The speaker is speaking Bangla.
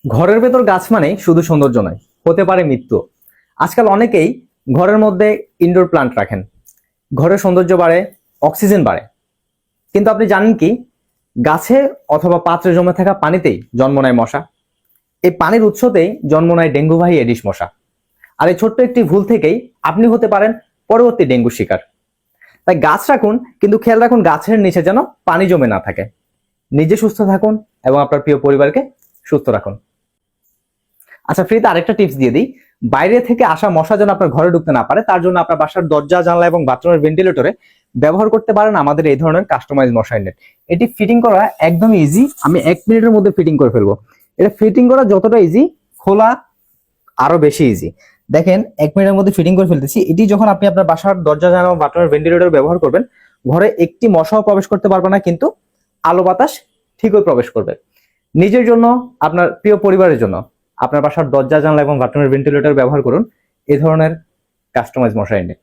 ঘরের ভেতর গাছ মানে শুধু সৌন্দর্য নয়, হতে পারে মৃত্যু। আজকাল অনেকেই ঘরের মধ্যে ইনডোর প্লান্ট রাখেন। ঘরের সৌন্দর্য বাড়ে, অক্সিজেন বাড়ে। কিন্তু আপনি জানেন কি, গাছে অথবা পাত্রে জমে থাকা পানিতেই জন্ম নেয় মশা। এই পানির উৎসতেই জন্ম নেয় ডেঙ্গুবাহী এডিস মশা। আর এই ছোট্ট একটি ভুল থেকেই আপনি হতে পারেন পরবর্তী ডেঙ্গুর শিকার। তাই গাছ রাখুন, কিন্তু খেয়াল রাখুন গাছের নিচে যেন পানি জমে না থাকে। নিজে সুস্থ থাকুন এবং আপনার প্রিয় পরিবারকে সুস্থ রাখুন। আচ্ছা, ফ্রিতে আরেকটা টিপস দিয়ে দিই। বাইরে থেকে আসা মশা যেন আপনার ঘরে ঢুকতে না পারে, তার জন্য আপনার বাসার দরজা, জানলা এবং বাথরুমের ভেন্টিলেটরে ব্যবহার করতে পারেন আমাদের এই ধরনের কাস্টমাইজ মশারি নেট। এটি ফিটিং করা একদমই ইজি। আমি 1 মিনিটের মধ্যে ফিটিং করে ফেলবো। এটা ফিটিং করা যতটা ইজি, খোলা আরো বেশি ইজি। দেখেন, 1 মিনিটের মধ্যে ফিটিং করে ফেলতেছি। এটি যখন আপনি আপনার বাসার দরজা, জানলা এবং বাথরুমের ভেন্টিলেটর ব্যবহার করবেন, ঘরে একটি মশাও প্রবেশ করতে পারবে না, কিন্তু আলো বাতাস ঠিকই প্রবেশ করবে। নিজের জন্য, আপনার প্রিয় পরিবারের জন্য আপনার বাসার দরজা, জানলা এবং বাথরুমের ভেন্টিলেটর ব্যবহার করুন এই ধরনের কাস্টমাইজ মশারি নেট।